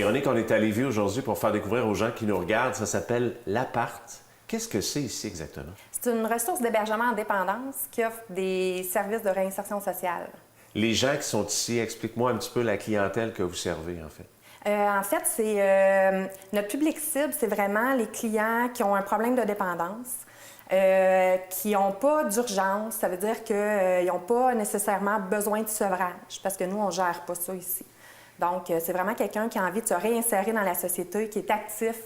Véronique, on est à Lévis aujourd'hui pour faire découvrir aux gens qui nous regardent. Ça s'appelle l'Appart. Qu'est-ce que c'est ici exactement? C'est une ressource d'hébergement en dépendance qui offre des services de réinsertion sociale. Les gens qui sont ici, explique-moi un petit peu la clientèle que vous servez, en fait. En fait, c'est notre public cible, c'est vraiment les clients qui ont un problème de dépendance, qui n'ont pas d'urgence. Ça veut dire qu'ils n'ont pas nécessairement besoin de sevrage, parce que nous, on ne gère pas ça ici. Donc, c'est vraiment quelqu'un qui a envie de se réinsérer dans la société, qui est actif,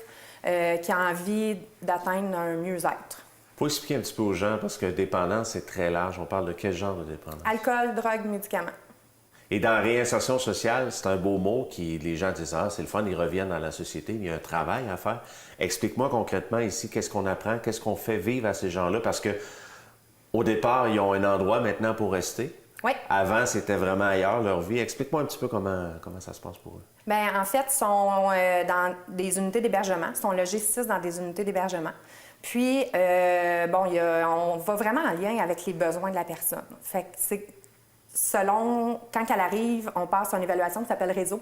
qui a envie d'atteindre un mieux-être. Faut expliquer un petit peu aux gens, parce que dépendance, c'est très large. On parle de quel genre de dépendance? Alcool, drogue, médicaments. Et dans réinsertion sociale, c'est un beau mot qui, les gens disent, ah, c'est le fun, ils reviennent dans la société, mais il y a un travail à faire. Explique-moi concrètement ici, qu'est-ce qu'on apprend, qu'est-ce qu'on fait vivre à ces gens-là, parce que au départ, ils ont un endroit maintenant pour rester. Oui. Avant, c'était vraiment ailleurs, leur vie. Explique-moi un petit peu comment ça se passe pour eux. Bien, en fait, ils sont dans des unités d'hébergement. Ils sont logés 6 dans des unités d'hébergement. Puis, on va vraiment en lien avec les besoins de la personne. Fait que c'est selon, quand elle arrive, on passe à une évaluation qui s'appelle réseau,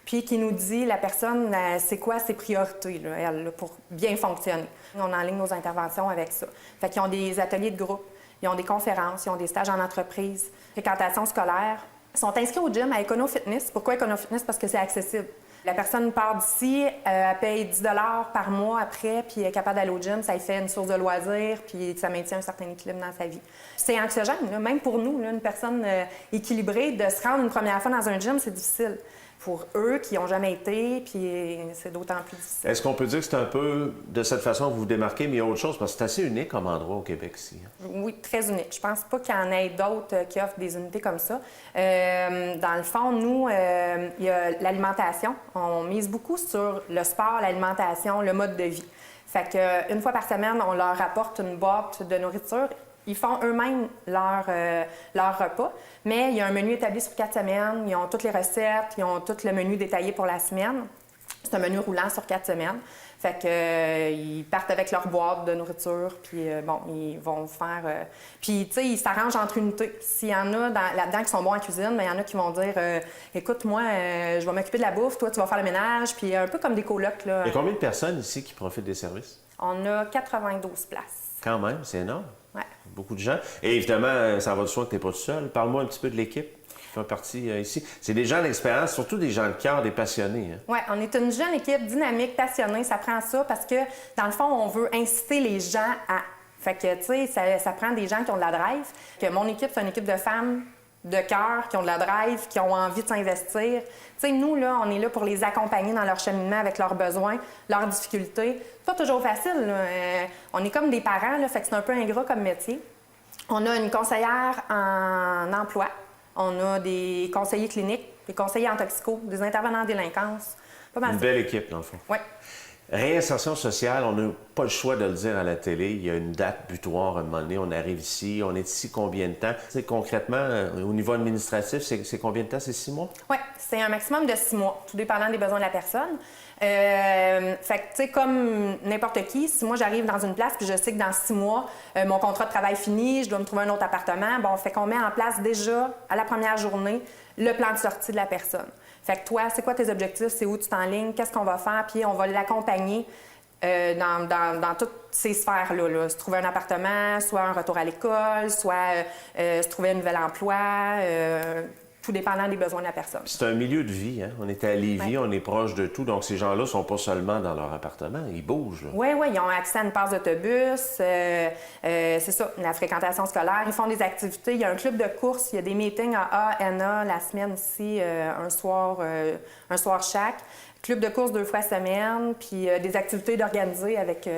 puis qui nous dit, la personne, c'est quoi ses priorités, là, elle, pour bien fonctionner. On enligne nos interventions avec ça. Fait qu'ils ont des ateliers de groupe, ils ont des conférences, ils ont des stages en entreprise, fréquentation scolaire. Ils sont inscrits au gym à Econo Fitness. Pourquoi Econo Fitness? Parce que c'est accessible. La personne part d'ici, elle paye 10 $ par mois après, puis elle est capable d'aller au gym, ça lui fait une source de loisirs, puis ça maintient un certain équilibre dans sa vie. C'est anxiogène, là. Même pour nous, là, une personne équilibrée, de se rendre une première fois dans un gym, c'est difficile. Pour eux qui n'ont jamais été, puis c'est d'autant plus difficile. Est-ce qu'on peut dire que c'est un peu de cette façon que vous vous démarquez, mais il y a autre chose, parce que c'est assez unique comme endroit au Québec ici. Hein? Oui, très unique. Je pense pas qu'il y en ait d'autres qui offrent des unités comme ça. Dans le fond, nous, il y a l'alimentation. On mise beaucoup sur le sport, l'alimentation, le mode de vie. Fait qu'une fois par semaine, on leur apporte une boîte de nourriture. Ils font eux-mêmes leur repas, mais il y a un menu établi sur 4 semaines. Ils ont toutes les recettes, ils ont tout le menu détaillé pour la semaine. C'est un menu roulant sur 4 semaines. Fait que ils partent avec leur boîte de nourriture, puis ils vont faire... Puis, tu sais, ils s'arrangent entre unités. S'il y en a là-dedans qui sont bons en cuisine, mais il y en a qui vont dire écoute, moi, je vais m'occuper de la bouffe, toi, tu vas faire le ménage, puis un peu comme des colocs, là. Il y a combien de personnes ici qui profitent des services? On a 92 places. Quand même, c'est énorme. Ouais. Beaucoup de gens. Et évidemment, ça va de soi que tu n'es pas tout seul. Parle-moi un petit peu de l'équipe qui fait partie ici. C'est des gens d'expérience, surtout des gens de cœur, des passionnés. Hein? Oui, on est une jeune équipe dynamique, passionnée. Ça prend ça parce que, dans le fond, on veut inciter les gens à... Fait que, tu sais, ça prend des gens qui ont de la drive. Que mon équipe, c'est une équipe de femmes de cœur, qui ont de la drive, qui ont envie de s'investir. Tu sais, nous, là, on est là pour les accompagner dans leur cheminement avec leurs besoins, leurs difficultés. C'est pas toujours facile, là. On est comme des parents, là, fait que c'est un peu ingrat comme métier. On a une conseillère en emploi, on a des conseillers cliniques, des conseillers en toxico, des intervenants en délinquance. Pas mal. Une belle équipe, dans le fond. Oui. Réinsertion sociale, on n'a pas le choix de le dire à la télé. Il y a une date butoir à un moment donné. On arrive ici. On est ici combien de temps? T'sais, concrètement, au niveau administratif, c'est combien de temps? C'est 6 mois? Oui, c'est un maximum de 6 mois, tout dépendant des besoins de la personne. Fait que, tu sais, comme n'importe qui, si moi j'arrive dans une place puis je sais que dans 6 mois, mon contrat de travail finit, je dois me trouver un autre appartement, bon, fait qu'on met en place déjà, à la première journée, le plan de sortie de la personne. Fait que toi, c'est quoi tes objectifs? C'est où tu t'enlignes? Qu'est-ce qu'on va faire? Puis on va l'accompagner dans toutes ces sphères-là. Là. Se trouver un appartement, soit un retour à l'école, soit se trouver un nouvel emploi, tout dépendant des besoins de la personne. C'est un milieu de vie. Hein? On est à Lévis, on est proche de tout. Donc, ces gens-là ne sont pas seulement dans leur appartement, ils bougent. Oui, ils ont accès à une passe d'autobus. C'est ça, la fréquentation scolaire. Ils font des activités. Il y a un club de course. Il y a des meetings à ANA la semaine ici, un soir chaque. Club de course 2 fois semaine, puis des activités d'organiser avec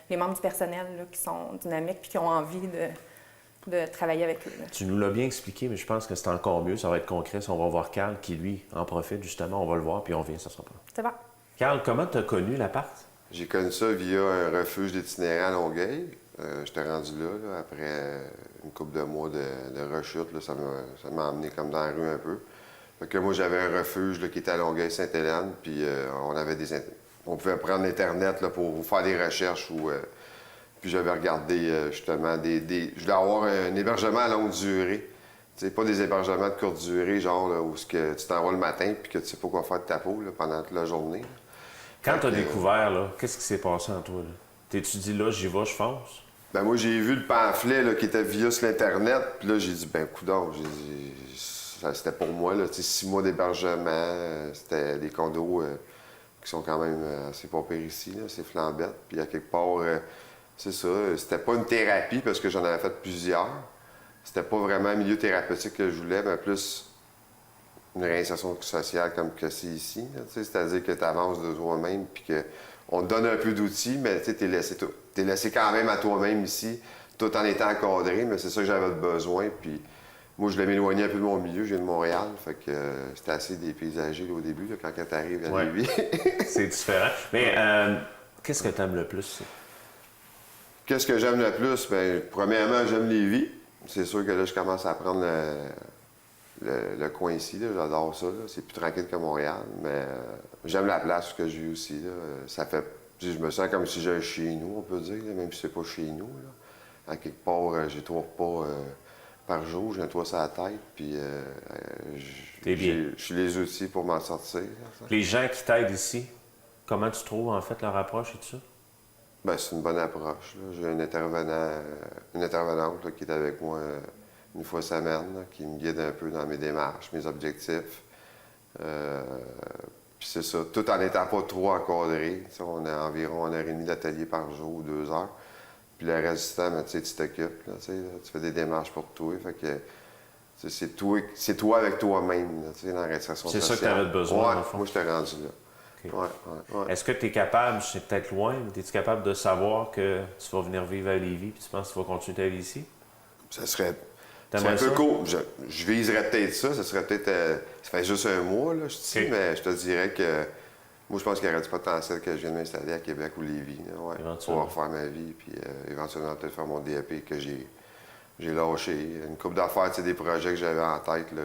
les membres du personnel là, qui sont dynamiques puis qui ont envie de travailler avec eux. Là. Tu nous l'as bien expliqué, mais je pense que c'est encore mieux. Ça va être concret. On va voir Carl qui, lui, en profite justement. On va le voir, puis on vient, ça sera pas. C'est bon. Carl, comment tu as connu l'appart? J'ai connu ça via un refuge d'itinérants à Longueuil. J'étais rendu là, après une couple de mois de rechute. Là, ça m'a emmené comme dans la rue un peu. Fait que moi, j'avais un refuge là, qui était à Longueuil-Sainte-Hélène, puis on pouvait prendre l'Internet là, pour faire des recherches. Puis j'avais regardé justement je voulais avoir un hébergement à longue durée. C'est pas des hébergements de courte durée, genre là, où tu t'en vas le matin puis que tu sais pas quoi faire de ta peau là, pendant toute la journée. Là. Quand tu as découvert, là, qu'est-ce qui s'est passé en toi? T'es-tu dit là, j'y vais, je fonce? Ben moi, j'ai vu le pamphlet là, qui était via sur l'Internet, puis là, j'ai dit, ben coudonc, c'était pour moi, là, 6 mois d'hébergement, c'était des condos qui sont quand même assez pas pires ici, là, c'est flambette, puis à quelque part, c'est ça, c'était pas une thérapie, parce que j'en avais fait plusieurs, c'était pas vraiment un milieu thérapeutique que je voulais, mais plus une réinsertion sociale comme que c'est ici, là, c'est-à-dire que tu avances de toi-même, puis qu'on te donne un peu d'outils, mais tu es laissé quand même à toi-même ici, tout en étant encadré, mais c'est ça que j'avais besoin. Puis moi, je voulais m'éloigner un peu de mon milieu, je viens de Montréal, fait que c'était assez dépaysagé là, au début, là, quand tu arrives à Lévis. C'est différent. Mais qu'est-ce que tu aimes le plus? Qu'est-ce que j'aime le plus? Bien, premièrement, j'aime Lévis. C'est sûr que là, je commence à prendre le coin ici, là, j'adore ça. Là. C'est plus tranquille que Montréal, mais j'aime la place que j'ai aussi. Là. Ça fait, je me sens comme si j'étais chez nous, on peut dire, là, même si c'est pas chez nous. Là. À quelque part, j'ai 3 repas par jour, j'ai un toit sur la tête, puis j'ai les outils pour m'en sortir. Là, les gens qui t'aident ici, comment tu trouves en fait leur approche et tout ça? Bien, c'est une bonne approche. Là. J'ai un intervenant, une intervenante là, qui est avec moi une fois semaine, là, qui me guide un peu dans mes démarches, mes objectifs. Puis c'est ça, tout en n'étant pas trop encadré. On a environ 1h30 d'atelier par jour ou 2 heures. Puis le reste du temps, ben, tu t'occupes, là, tu fais des démarches pour toi. Fait que c'est toi avec toi-même dans la réinsertion sociale. C'est ça que tu avais besoin, ouais, moi, je t'ai rendu là. Okay. Ouais. Est-ce que tu es capable, c'est peut-être loin, mais es-tu capable de savoir que tu vas venir vivre à Lévis puis tu penses que tu vas continuer ta vie ici? Ça serait un peu court. Je viserais peut-être ça. Ça serait peut-être... ça fait juste un mois, là, je dis, okay. Mais je te dirais que... Moi, je pense qu'il y aurait du potentiel que je vienne m'installer à Québec ou Lévis, là, ouais, pour refaire ma vie, puis éventuellement peut-être faire mon DEP que j'ai lâché. Une couple d'affaires, des projets que j'avais en tête là,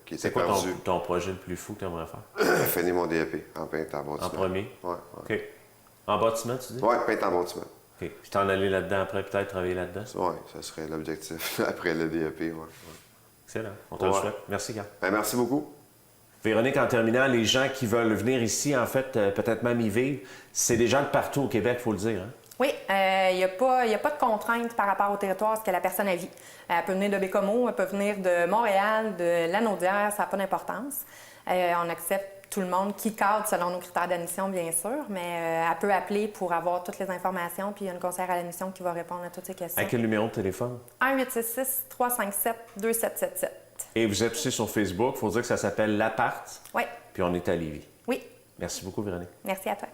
qui étaient perdus. C'est quoi ton projet le plus fou que tu aimerais faire? Finir mon DEP en peintre en bâtiment. En premier? Oui. OK. En bâtiment, tu dis? Oui, peintre en bâtiment. OK. Puis t'en aller là-dedans après, peut-être travailler là-dedans? Oui, ça serait l'objectif après le DEP, oui. Excellent. On te le souhaite. Merci, Carl. Ben, merci beaucoup. Véronique, en terminant, les gens qui veulent venir ici, en fait, peut-être même y vivre, c'est des gens de partout au Québec, il faut le dire. Hein? Oui, il n'y a pas de contrainte par rapport au territoire, ce que la personne a vit. Elle peut venir de Bécomo, elle peut venir de Montréal, de Lanaudière, ça n'a pas d'importance. On accepte tout le monde qui cadre selon nos critères d'admission, bien sûr, mais elle peut appeler pour avoir toutes les informations, puis il y a une conseillère à l'admission qui va répondre à toutes ces questions. À quel numéro de téléphone? 1-866-357-2777. Et vous êtes aussi sur Facebook, il faut dire que ça s'appelle L'Appart. Oui. Puis on est à Lévis. Oui. Merci beaucoup, Véronique. Merci à toi.